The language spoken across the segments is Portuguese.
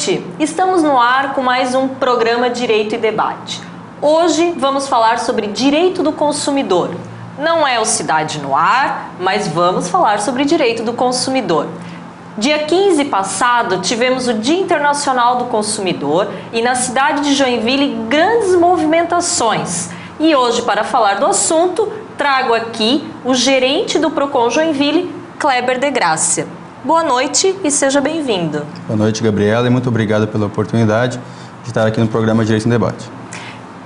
noite, estamos no ar com mais um programa Direito e Debate. Hoje vamos falar sobre direito do consumidor. Não é o Cidade no Ar, mas vamos falar sobre direito do consumidor. Dia 15 passado, tivemos o Dia Internacional do Consumidor e na cidade de Joinville grandes movimentações. E hoje, para falar do assunto, trago aqui o gerente do Procon Joinville, Kleber de Grácia. Boa noite e seja bem-vindo. Boa noite, Gabriela, e muito obrigado pela oportunidade de estar aqui no programa Direito em Debate.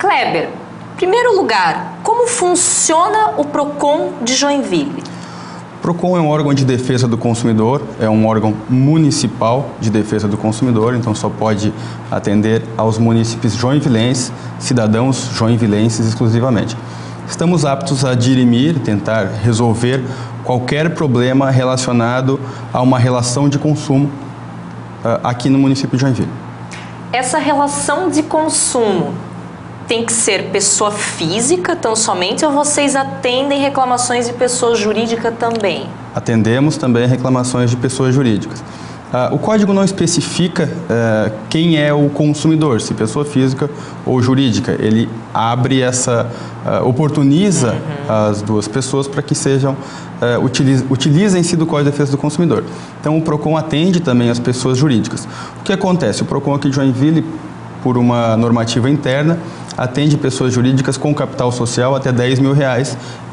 Kleber, em primeiro lugar, como funciona o Procon de Joinville? O Procon é um órgão de defesa do consumidor, é um órgão municipal de defesa do consumidor, então só pode atender aos munícipes joinvilenses, cidadãos joinvilenses exclusivamente. Estamos aptos a dirimir, tentar resolver qualquer problema relacionado a uma relação de consumo aqui no município de Joinville. Essa relação de consumo tem que ser pessoa física tão somente ou vocês atendem reclamações de pessoa jurídica também? Atendemos também reclamações de pessoas jurídicas. O código não especifica quem é o consumidor, se pessoa física ou jurídica. Ele abre oportuniza as duas pessoas para que sejam utilizem-se do Código de Defesa do Consumidor. Então o Procon atende também as pessoas jurídicas. O que acontece? O Procon aqui de Joinville, por uma normativa interna, atende pessoas jurídicas com capital social até R$10 mil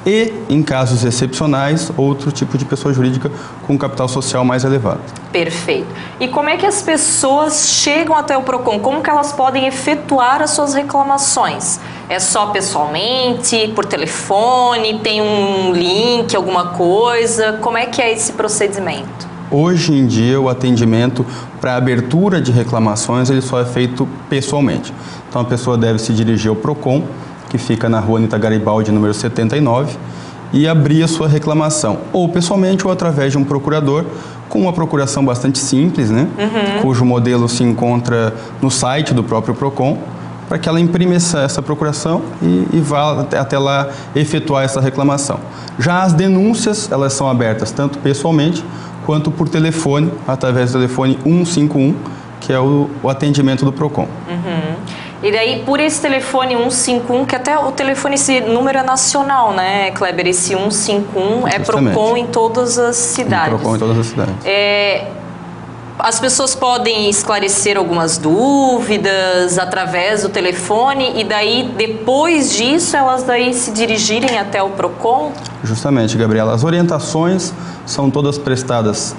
e, em casos excepcionais, outro tipo de pessoa jurídica com capital social mais elevado. Perfeito. E como é que as pessoas chegam até o Procon? Como que elas podem efetuar as suas reclamações? É só pessoalmente, por telefone, tem um link, alguma coisa? Como é que é esse procedimento? Hoje em dia, o atendimento para abertura de reclamações ele só é feito pessoalmente. Então, a pessoa deve se dirigir ao Procon, que fica na rua Anita Garibaldi, número 79, e abrir a sua reclamação, ou pessoalmente ou através de um procurador, com uma procuração bastante simples, né? Cujo modelo se encontra no site do próprio Procon, para que ela imprima essa procuração e vá até lá efetuar essa reclamação. Já as denúncias, elas são abertas tanto pessoalmente quanto por telefone, através do telefone 151, que é o atendimento do Procon. E daí, por esse telefone 151, que até o telefone, esse número é nacional, né, Kleber? Esse 151 é Procon em todas as cidades. Procon em todas as cidades. As pessoas podem esclarecer algumas dúvidas através do telefone e daí, depois disso, elas daí se dirigirem até o Procon? Justamente, Gabriela. As orientações são todas prestadas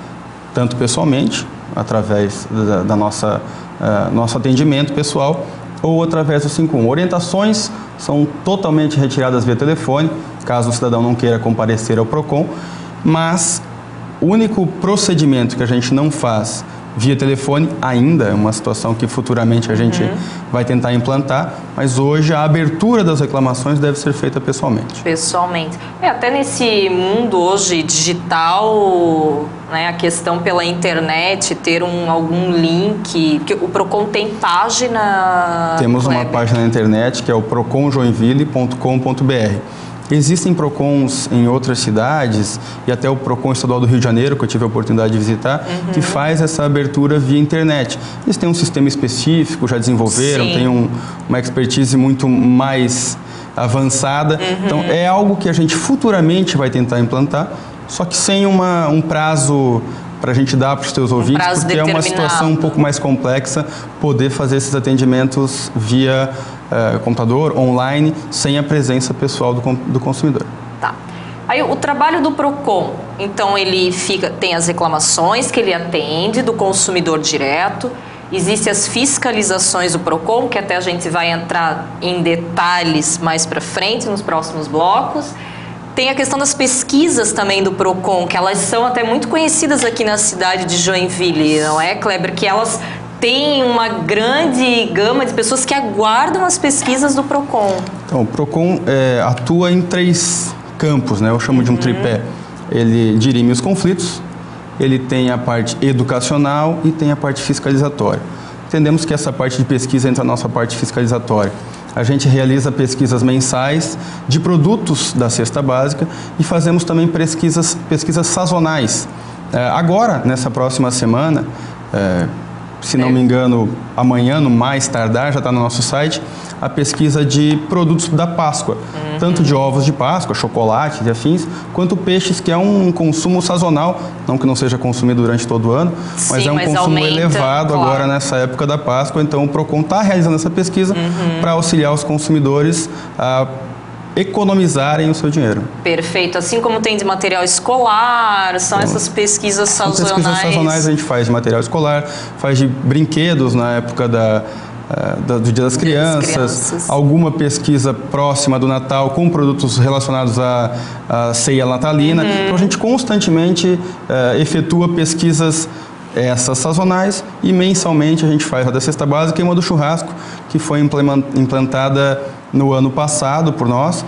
tanto pessoalmente, através da nosso atendimento pessoal, ou através do 51. Orientações são totalmente retiradas via telefone, caso o cidadão não queira comparecer ao Procon, mas o único procedimento que a gente não faz via telefone ainda é uma situação que futuramente a gente vai tentar implantar, mas hoje a abertura das reclamações deve ser feita pessoalmente. Pessoalmente. Até nesse mundo hoje digital, né, a questão pela internet, ter algum link, porque o Procon tem página... Temos uma página na internet que é o proconjoinville.com.br. Existem Procons em outras cidades e até o Procon Estadual do Rio de Janeiro, que eu tive a oportunidade de visitar, que faz essa abertura via internet. Eles têm um sistema específico, já desenvolveram, tem uma expertise muito mais avançada. Então, é algo que a gente futuramente vai tentar implantar, só que sem um prazo para a gente dar para os teus ouvintes, porque é uma situação um pouco mais complexa poder fazer esses atendimentos via computador, online, sem a presença pessoal do consumidor. Tá. Aí o trabalho do Procon, então ele tem as reclamações que ele atende do consumidor direto, existem as fiscalizações do Procon, que até a gente vai entrar em detalhes mais para frente, nos próximos blocos. Tem a questão das pesquisas também do Procon, que elas são até muito conhecidas aqui na cidade de Joinville, não é, Kleber? Que elas têm uma grande gama de pessoas que aguardam as pesquisas do Procon. Então, o Procon atua em 3 campos, né? Eu chamo de um tripé. Ele dirime os conflitos, ele tem a parte educacional e tem a parte fiscalizatória. Entendemos que essa parte de pesquisa entra na nossa parte fiscalizatória. A gente realiza pesquisas mensais de produtos da cesta básica e fazemos também pesquisas sazonais. Agora, nessa próxima semana, se não me engano, amanhã, no mais tardar, já está no nosso site, a pesquisa de produtos da Páscoa, tanto de ovos de Páscoa, chocolate e afins, quanto peixes, que é um consumo sazonal, não que não seja consumido durante todo o ano, mas sim, é um consumo aumenta, elevado claro, agora nessa época da Páscoa. Então o PROCON está realizando essa pesquisa para auxiliar os consumidores a economizarem o seu dinheiro. Perfeito. Assim como tem de material escolar, são essas pesquisas sazonais. Pesquisas sazonais a gente faz de material escolar, faz de brinquedos na época do Dia das Crianças, alguma pesquisa próxima do Natal com produtos relacionados à ceia natalina. Então a gente constantemente efetua pesquisas essas sazonais, e mensalmente a gente faz a da cesta básica e uma do churrasco, que foi implantada no ano passado por nós,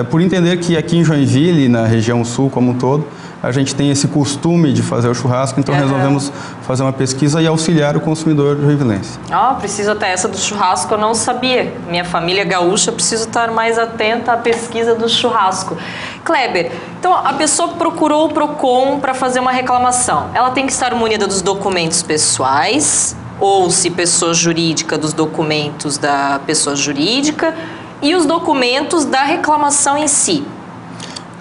por entender que aqui em Joinville, na região sul como um todo, a gente tem esse costume de fazer o churrasco, então resolvemos fazer uma pesquisa e auxiliar o consumidor joinvilense. Preciso até essa do churrasco, eu não sabia. Minha família gaúcha, preciso estar mais atenta à pesquisa do churrasco. Kleber, então a pessoa procurou o PROCON para fazer uma reclamação. Ela tem que estar munida dos documentos pessoais, ou, se pessoa jurídica, dos documentos da pessoa jurídica, e os documentos da reclamação em si.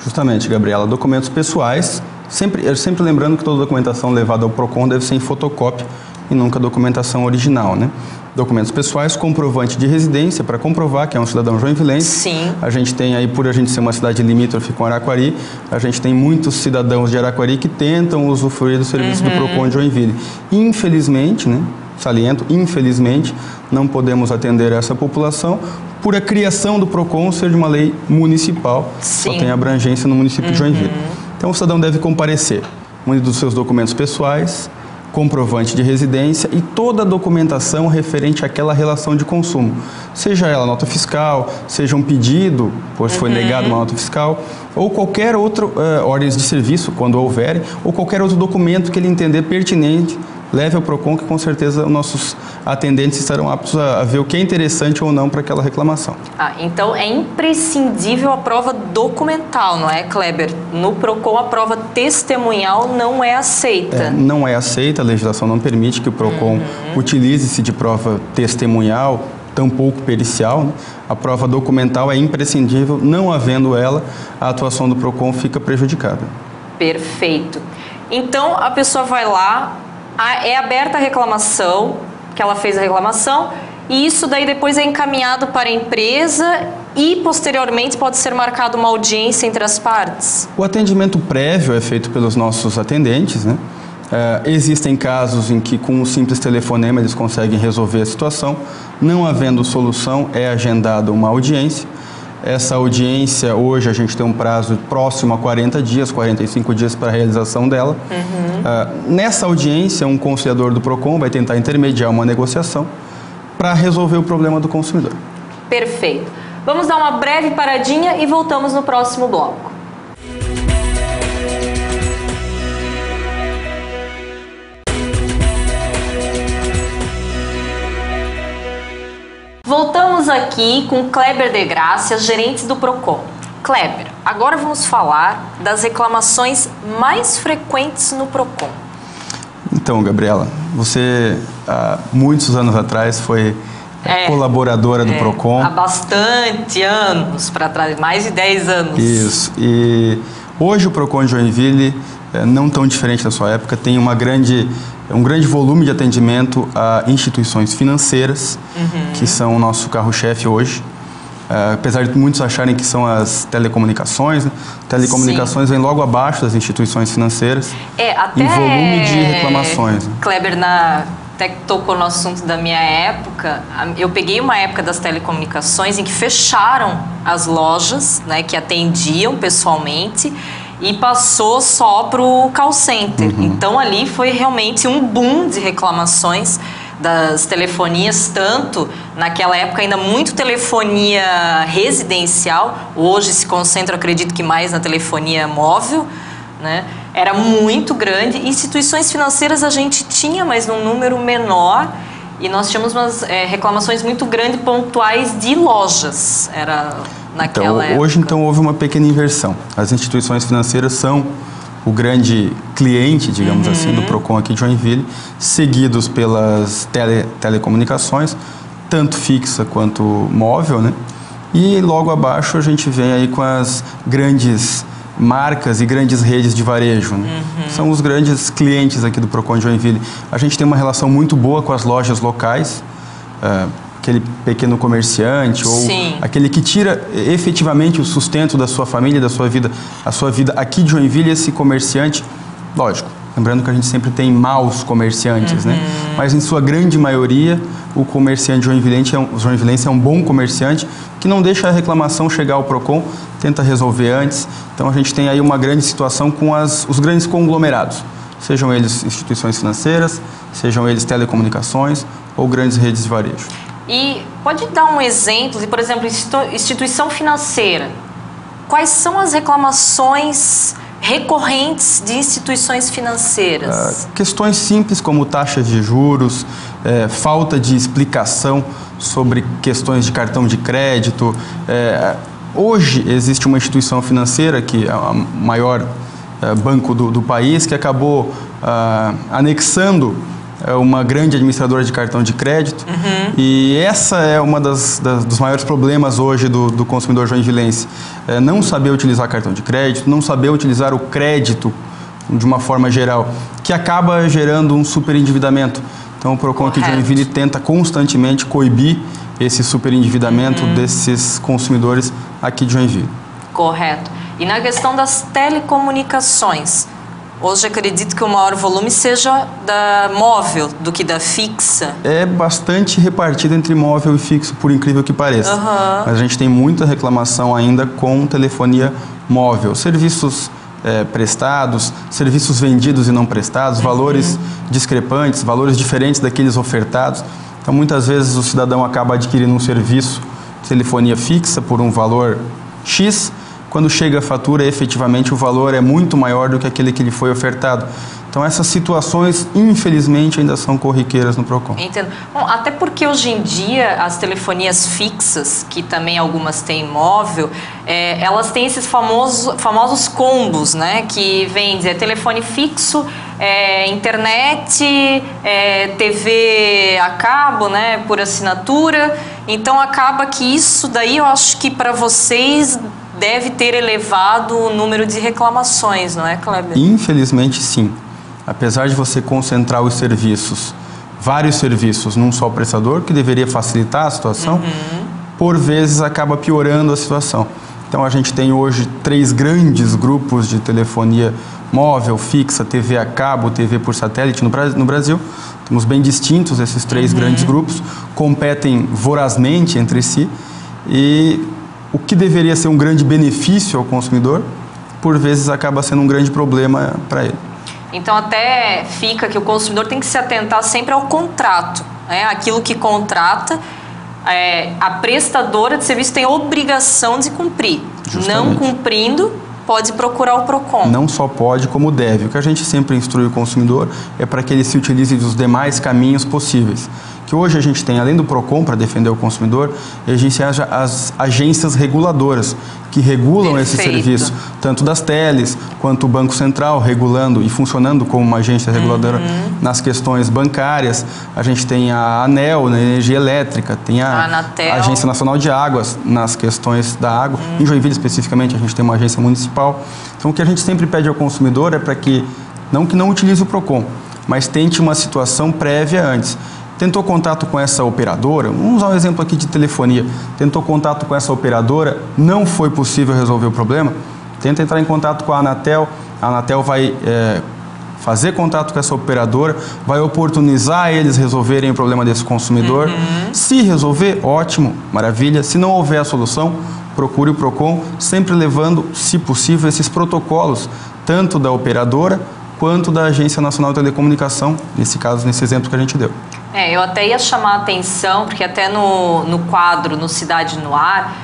Justamente, Gabriela, documentos pessoais, sempre lembrando que toda documentação levada ao PROCON deve ser em fotocópia e nunca documentação original, né? Documentos pessoais, comprovante de residência, para comprovar que é um cidadão joinvilense. Sim. A gente tem aí, por a gente ser uma cidade limítrofe com Araquari, a gente tem muitos cidadãos de Araquari que tentam usufruir do serviço do PROCON de Joinville. Infelizmente, né? Saliento, infelizmente, não podemos atender essa população por a criação do PROCON ser de uma lei municipal. Sim. Só tem abrangência no município de Joinville. Então o cidadão deve comparecer munido dos seus documentos pessoais, comprovante de residência e toda a documentação referente àquela relação de consumo. Seja ela nota fiscal, seja um pedido, pois foi negado uma nota fiscal, ou qualquer outro ordens de serviço, quando houverem, ou qualquer outro documento que ele entender pertinente, leve ao PROCON, que com certeza os nossos atendentes estarão aptos a ver o que é interessante ou não para aquela reclamação. Então é imprescindível a prova documental, não é, Kleber? No PROCON a prova testemunhal não é aceita. Não é aceita, a legislação não permite que o PROCON utilize-se de prova testemunhal, tampouco pericial, né? A prova documental é imprescindível, não havendo ela, a atuação do PROCON fica prejudicada. Perfeito. Então a pessoa vai lá, é aberta a reclamação, que ela fez a reclamação, e isso daí depois é encaminhado para a empresa e posteriormente pode ser marcada uma audiência entre as partes? O atendimento prévio é feito pelos nossos atendentes, né? Existem casos em que com um simples telefonema eles conseguem resolver a situação. Não havendo solução, é agendada uma audiência. Essa audiência, hoje a gente tem um prazo próximo a 40 dias, 45 dias para a realização dela. Nessa audiência, um conciliador do PROCON vai tentar intermediar uma negociação para resolver o problema do consumidor. Perfeito. Vamos dar uma breve paradinha e voltamos no próximo bloco. Voltamos aqui com Kleber de Gracia, gerente do PROCON. Kleber, agora vamos falar das reclamações mais frequentes no PROCON. Então, Gabriela, você há muitos anos atrás foi colaboradora do PROCON. Há bastante anos para trás, mais de 10 anos. Isso, e hoje o PROCON de Joinville, não tão diferente da sua época, tem um grande volume de atendimento a instituições financeiras, que são o nosso carro-chefe hoje. Apesar de muitos acharem que são as telecomunicações, né? Telecomunicações vem logo abaixo das instituições financeiras, até em volume de reclamações. Né? Kleber, até que tocou no assunto da minha época, eu peguei uma época das telecomunicações em que fecharam as lojas, né, que atendiam pessoalmente, e passou só para o call center. Então ali foi realmente um boom de reclamações das telefonias, tanto naquela época ainda muito telefonia residencial, hoje se concentra, acredito que mais na telefonia móvel, né? Era muito grande. Instituições financeiras a gente tinha, mas num número menor, e nós tínhamos umas reclamações muito grandes, pontuais de lojas. Era naquela época. Hoje, então, houve uma pequena inversão. As instituições financeiras são o grande cliente, digamos assim, do PROCON aqui de Joinville, seguidos pelas telecomunicações, tanto fixa quanto móvel, né? E logo abaixo a gente vem aí com as grandes marcas e grandes redes de varejo, né? São os grandes clientes aqui do PROCON de Joinville. A gente tem uma relação muito boa com as lojas locais, aquele pequeno comerciante ou aquele que tira efetivamente o sustento da sua família, da sua vida, a sua vida aqui de Joinville, esse comerciante, lógico, lembrando que a gente sempre tem maus comerciantes, né? Mas em sua grande maioria, o comerciante joinvilense é um bom comerciante que não deixa a reclamação chegar ao PROCON, tenta resolver antes. Então a gente tem aí uma grande situação com os grandes conglomerados, sejam eles instituições financeiras, sejam eles telecomunicações ou grandes redes de varejo. E pode dar um exemplo, por exemplo, instituição financeira. Quais são as reclamações recorrentes de instituições financeiras? Questões simples como taxas de juros, falta de explicação sobre questões de cartão de crédito. Hoje existe uma instituição financeira que é o maior banco do país, que acabou anexando uma grande administradora de cartão de crédito, e essa é uma dos maiores problemas hoje do consumidor joinvilense. Não saber utilizar cartão de crédito, não saber utilizar o crédito de uma forma geral, que acaba gerando um superendividamento. Então o PROCON aqui de Joinville tenta constantemente coibir esse superendividamento desses consumidores aqui de Joinville. Correto. E na questão das telecomunicações, hoje acredito que o maior volume seja da móvel do que da fixa. É bastante repartido entre móvel e fixo, por incrível que pareça. Mas a gente tem muita reclamação ainda com telefonia móvel. Serviços prestados, serviços vendidos e não prestados, valores discrepantes, valores diferentes daqueles ofertados. Então muitas vezes o cidadão acaba adquirindo um serviço de telefonia fixa por um valor X, quando chega a fatura, efetivamente o valor é muito maior do que aquele que lhe foi ofertado. Então essas situações, infelizmente, ainda são corriqueiras no PROCON. Entendo. Bom, até porque hoje em dia as telefonias fixas, que também algumas têm móvel, elas têm esses famosos combos, né? Que vem dizer telefone fixo, internet, TV a cabo, né? Por assinatura. Então acaba que isso daí eu acho que para vocês deve ter elevado o número de reclamações, não é, Kleber? Infelizmente, sim. Apesar de você concentrar os serviços, vários serviços num só prestador, que deveria facilitar a situação, por vezes acaba piorando a situação. Então a gente tem hoje 3 grandes grupos de telefonia móvel, fixa, TV a cabo, TV por satélite no Brasil. Temos bem distintos esses 3 grandes grupos, competem vorazmente entre si e o que deveria ser um grande benefício ao consumidor, por vezes acaba sendo um grande problema para ele. Então até fica que o consumidor tem que se atentar sempre ao contrato, né? Aquilo que contrata, a prestadora de serviço tem a obrigação de cumprir. Justamente. Não cumprindo, pode procurar o PROCON. Não só pode, como deve. O que a gente sempre instrui o consumidor é para que ele se utilize dos demais caminhos possíveis. Que hoje a gente tem, além do PROCON, para defender o consumidor, existem as agências reguladoras, que regulam esse serviço, tanto das teles, quanto o Banco Central, regulando e funcionando como uma agência reguladora nas questões bancárias. A gente tem a ANEEL, na energia elétrica, tem a Agência Nacional de Águas, nas questões da água. Em Joinville, especificamente, a gente tem uma agência municipal. Então, o que a gente sempre pede ao consumidor é para que não utilize o PROCON, mas tente uma situação prévia antes. Tentou contato com essa operadora, vamos usar um exemplo aqui de telefonia, tentou contato com essa operadora, não foi possível resolver o problema, tenta entrar em contato com a Anatel vai fazer contato com essa operadora, vai oportunizar eles resolverem o problema desse consumidor. Se resolver, ótimo, maravilha. Se não houver a solução, procure o PROCON, sempre levando, se possível, esses protocolos, tanto da operadora quanto da Agência Nacional de Telecomunicação, nesse caso, nesse exemplo que a gente deu. Eu até ia chamar a atenção, porque até no quadro, no Cidade no Ar,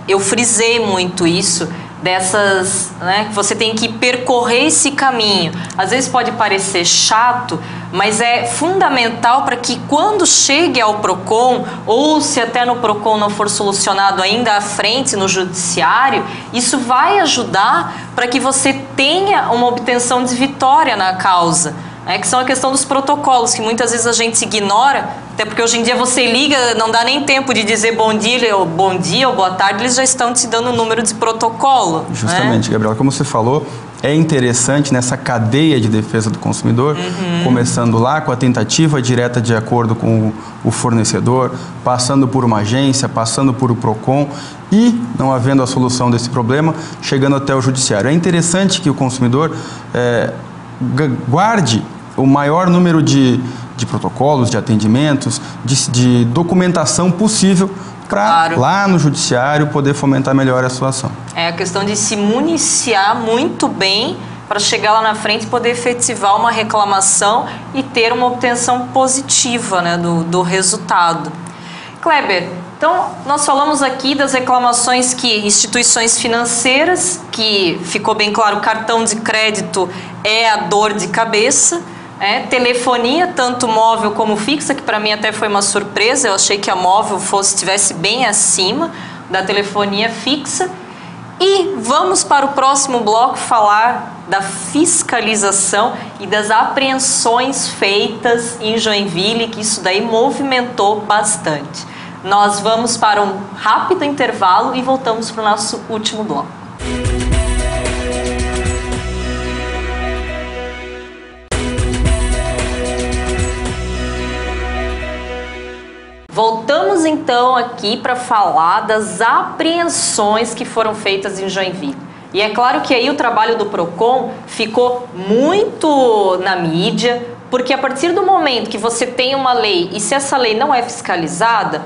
eu frisei muito isso, dessas, né, que você tem que percorrer esse caminho. Às vezes pode parecer chato, mas é fundamental para que quando chegue ao PROCON, ou se até no PROCON não for solucionado ainda à frente no judiciário, isso vai ajudar para que você tenha uma obtenção de vitória na causa. Que são a questão dos protocolos, que muitas vezes a gente ignora, até porque hoje em dia você liga, não dá nem tempo de dizer bom dia ou boa tarde, eles já estão te dando o número de protocolo. Justamente, né? Gabriela, como você falou, é interessante nessa cadeia de defesa do consumidor, começando lá com a tentativa direta de acordo com o fornecedor, passando por uma agência, passando por o PROCON e, não havendo a solução desse problema, chegando até o judiciário. É interessante que o consumidor guarde o maior número de protocolos, de atendimentos, de documentação possível para lá no judiciário poder fomentar melhor a sua ação. É a questão de se municiar muito bem para chegar lá na frente e poder efetivar uma reclamação e ter uma obtenção positiva, né, do resultado. Kleber, então nós falamos aqui das reclamações que instituições financeiras, que ficou bem claro, cartão de crédito é a dor de cabeça, telefonia, tanto móvel como fixa, que para mim até foi uma surpresa, eu achei que a móvel estivesse bem acima da telefonia fixa. E vamos para o próximo bloco falar da fiscalização e das apreensões feitas em Joinville, que isso daí movimentou bastante. Nós vamos para um rápido intervalo e voltamos para o nosso último bloco. Voltamos então aqui para falar das apreensões que foram feitas em Joinville. E é claro que aí o trabalho do PROCON ficou muito na mídia, porque a partir do momento que você tem uma lei e se essa lei não é fiscalizada,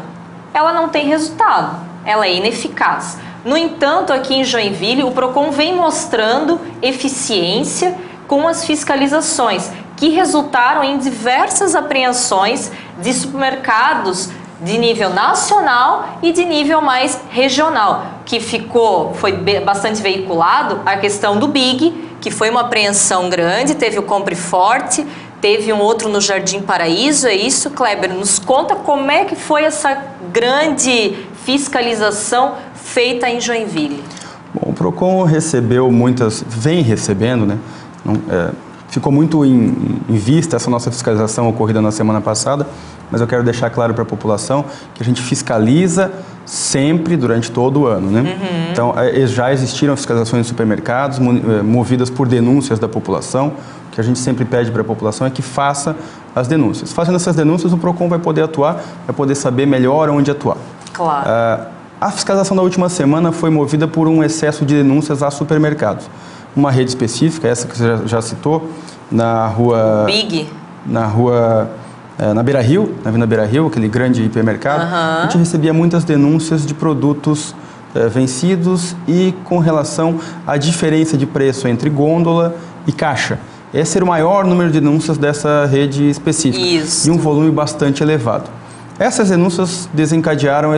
ela não tem resultado, ela é ineficaz. No entanto, aqui em Joinville, o PROCON vem mostrando eficiência com as fiscalizações, que resultaram em diversas apreensões de supermercados de nível nacional e de nível mais regional, que foi bastante veiculado a questão do Big, que foi uma apreensão grande, teve o Compre Forte, teve um outro no Jardim Paraíso, é isso, Kleber? Nos conta como é que foi essa grande fiscalização feita em Joinville. Bom, o PROCON vem recebendo, né? Ficou muito em vista essa nossa fiscalização ocorrida na semana passada, mas eu quero deixar claro para a população que a gente fiscaliza sempre durante todo o ano, né? Então, já existiram fiscalizações de supermercados movidas por denúncias da população. O que a gente sempre pede para a população é que faça as denúncias. Fazendo essas denúncias, o PROCON vai poder atuar, vai poder saber melhor onde atuar. Claro. A fiscalização da última semana foi movida por um excesso de denúncias a supermercados. Uma rede específica, essa que você já citou, na rua... Big. Na Beira-Rio, na Avenida Beira-Rio, aquele grande hipermercado. A gente recebia muitas denúncias de produtos vencidos e com relação à diferença de preço entre gôndola e caixa. Esse era o maior número de denúncias dessa rede específica. Isso. E um volume bastante elevado. Essas denúncias desencadearam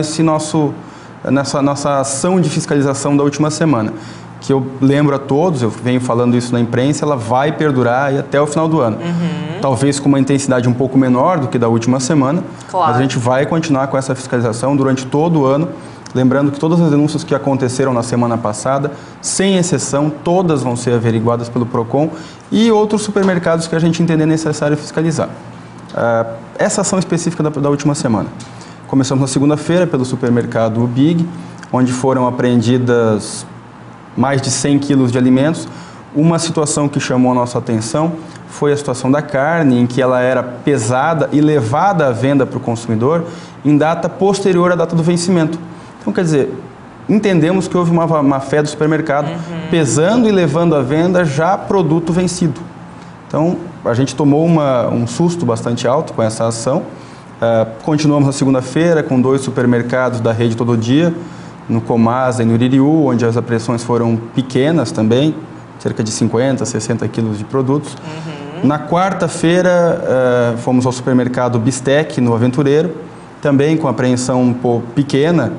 nossa ação de fiscalização da última semana, que eu lembro a todos, eu venho falando isso na imprensa, ela vai perdurar até o final do ano. Talvez com uma intensidade um pouco menor do que da última semana, claro. Mas a gente vai continuar com essa fiscalização durante todo o ano, lembrando que todas as denúncias que aconteceram na semana passada, sem exceção, todas vão ser averiguadas pelo PROCON e outros supermercados que a gente entender necessário fiscalizar. Essa ação específica da última semana. Começamos na segunda-feira pelo supermercado Big, onde foram apreendidas mais de 100 quilos de alimentos. Uma situação que chamou a nossa atenção foi a situação da carne, em que ela era pesada e levada à venda para o consumidor em data posterior à data do vencimento. Então, quer dizer, entendemos que houve uma má-fé do supermercado, pesando e levando à venda já produto vencido. Então, a gente tomou um susto bastante alto com essa ação. Continuamos na segunda-feira com 2 supermercados da rede Todo Dia, no Comasa e no Iririú, onde as apreensões foram pequenas também, cerca de 50, 60 quilos de produtos. Na quarta-feira, fomos ao supermercado Bistec, no Aventureiro, também com apreensão um pouco pequena,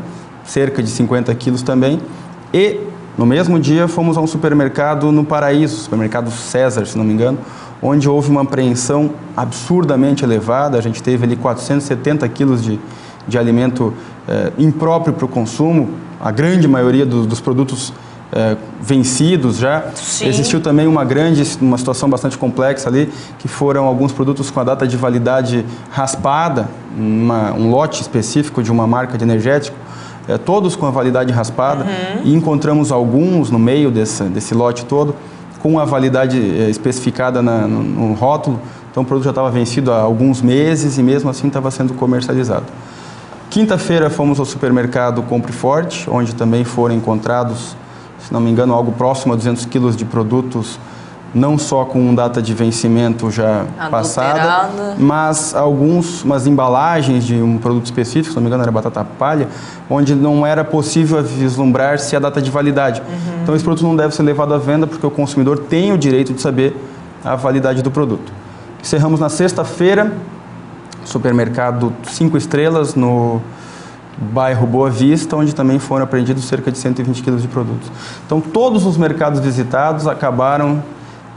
cerca de 50 quilos também. E No mesmo dia, fomos a um supermercado no Paraíso, supermercado César, se não me engano, onde houve uma apreensão absurdamente elevada. A gente teve ali 470 quilos de alimento impróprio para o consumo, a grande maioria dos produtos vencidos já. Sim. Existiu também uma situação bastante complexa ali, que foram alguns produtos com a data de validade raspada, um lote específico de uma marca de energético, todos com a validade raspada, e encontramos alguns no meio desse lote todo, com a validade especificada no rótulo. Então o produto já estava vencido há alguns meses e mesmo assim estava sendo comercializado. Quinta-feira fomos ao supermercado Compre Forte, onde também foram encontrados, se não me engano, algo próximo a 200 quilos de produtos, não só com data de vencimento já passada, mas umas embalagens de um produto específico, se não me engano era batata palha, onde não era possível vislumbrar se a data de validade. Então esse produto não deve ser levado à venda porque o consumidor tem o direito de saber a validade do produto. Encerramos na sexta-feira, supermercado 5 estrelas no bairro Boa Vista, onde também foram apreendidos cerca de 120 quilos de produtos. Então todos os mercados visitados acabaram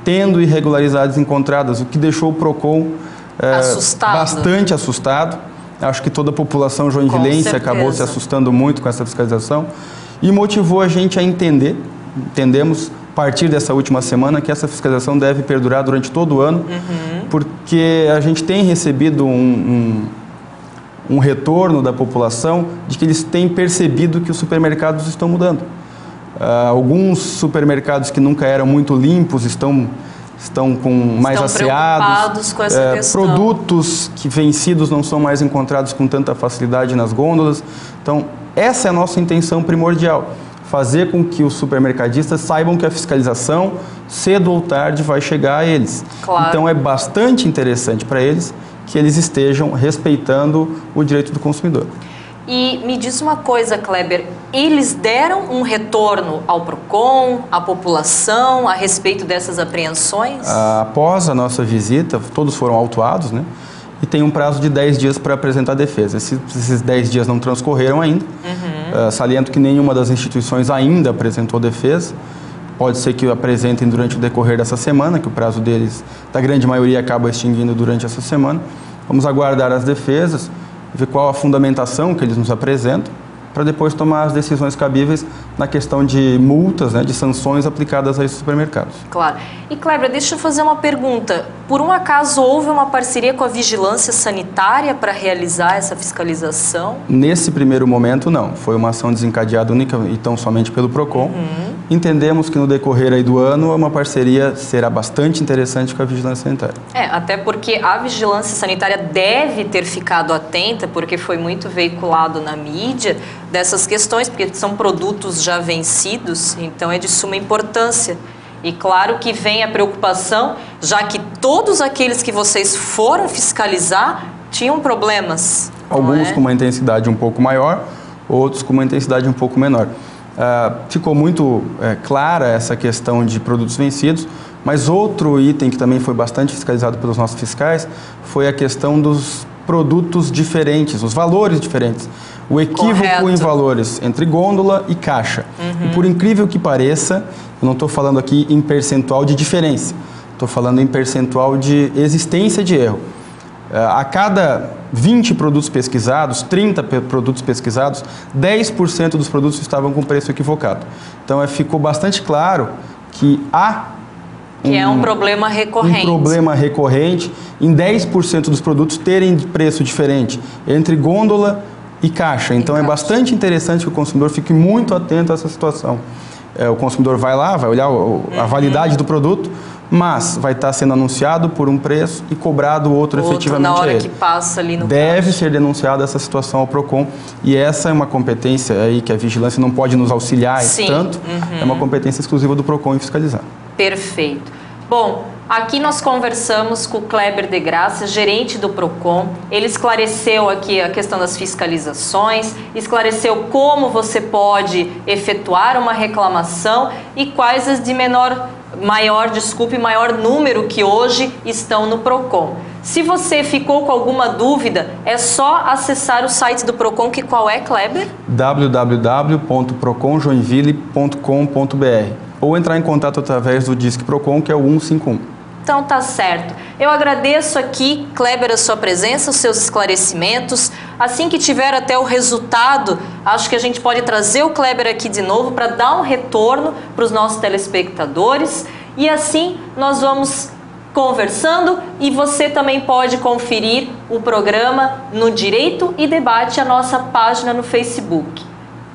tendo irregularidades encontradas, o que deixou o PROCON bastante assustado. Acho que toda a população joinvilense acabou se assustando muito com essa fiscalização e motivou a gente a entendemos, a partir dessa última semana, que essa fiscalização deve perdurar durante todo o ano, porque a gente tem recebido um retorno da população de que eles têm percebido que os supermercados estão mudando. Alguns supermercados que nunca eram muito limpos estão mais asseados, com essa questão. Produtos que vencidos não são mais encontrados com tanta facilidade nas gôndolas. Então, essa é a nossa intenção primordial, fazer com que os supermercadistas saibam que a fiscalização, cedo ou tarde, vai chegar a eles. Claro. Então, é bastante interessante para eles que eles estejam respeitando o direito do consumidor. E me diz uma coisa, Kleber, eles deram um retorno ao PROCON, à população, a respeito dessas apreensões? Após a nossa visita, todos foram autuados, né? E tem um prazo de 10 dias para apresentar defesa. Esses 10 dias não transcorreram ainda. Saliento que nenhuma das instituições ainda apresentou defesa. Pode ser que apresentem durante o decorrer dessa semana, que o prazo deles, da grande maioria, acaba extinguindo durante essa semana. Vamos aguardar as defesas, ver qual a fundamentação que eles nos apresentam, para depois tomar as decisões cabíveis na questão de multas, né, de sanções aplicadas a esses supermercados. Claro. E, Kleber, deixa eu fazer uma pergunta. Por um acaso houve uma parceria com a Vigilância Sanitária para realizar essa fiscalização? Nesse primeiro momento, não. Foi uma ação desencadeada única e tão somente pelo PROCON. Entendemos que no decorrer aí do ano uma parceria será bastante interessante com a Vigilância Sanitária. Até porque a Vigilância Sanitária deve ter ficado atenta, porque foi muito veiculado na mídia, dessas questões, porque são produtos já vencidos, então é de suma importância. E claro que vem a preocupação, já que todos aqueles que vocês foram fiscalizar tinham problemas. Alguns com uma intensidade um pouco maior, outros com uma intensidade um pouco menor. Ficou muito clara essa questão de produtos vencidos, mas outro item que também foi bastante fiscalizado pelos nossos fiscais foi a questão dos produtos diferentes, os valores diferentes. O equívoco em valores entre gôndola e caixa. E por incrível que pareça, eu não estou falando aqui em percentual de diferença, estou falando em percentual de existência de erro. A cada 20 produtos pesquisados, 30 produtos pesquisados, 10% dos produtos estavam com preço equivocado. Então ficou bastante claro que é um problema recorrente. Um problema recorrente em 10% dos produtos terem preço diferente entre gôndola e caixa. Então é bastante interessante que o consumidor fique muito atento a essa situação. O consumidor vai lá, vai olhar a validade do produto, mas vai estar sendo anunciado por um preço e cobrado outro efetivamente na hora a ele. Que passa ali no Deve caixa. ser denunciada essa situação ao PROCON, e essa é uma competência aí que a vigilância não pode nos auxiliar tanto, é uma competência exclusiva do PROCON em fiscalizar. Perfeito. Bom, aqui nós conversamos com o Kleber de Graça, gerente do PROCON. Ele esclareceu aqui a questão das fiscalizações, esclareceu como você pode efetuar uma reclamação e quais as de maior número que hoje estão no PROCON. Se você ficou com alguma dúvida, é só acessar o site do Procon, que qual é, Kleber? www.proconjoinville.com.br ou entrar em contato através do Disque Procon, que é o 151. Então tá certo. Eu agradeço aqui, Kleber, a sua presença, os seus esclarecimentos. Assim que tiver até o resultado, acho que a gente pode trazer o Kleber aqui de novo para dar um retorno para os nossos telespectadores. E assim nós vamos conversando e você também pode conferir o programa no Direito e Debate, a nossa página no Facebook.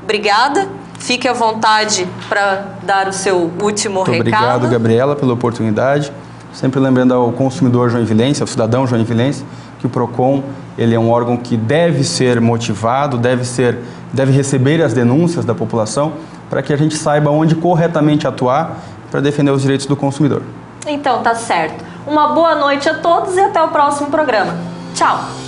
Obrigada. Fique à vontade para dar o seu último recado. Obrigado, Gabriela, pela oportunidade. Sempre lembrando ao consumidor joinvilense, ao cidadão joinvilense, que o Procon ele é um órgão que deve ser motivado, deve receber as denúncias da população para que a gente saiba onde corretamente atuar para defender os direitos do consumidor. Então, tá certo. Uma boa noite a todos e até o próximo programa. Tchau!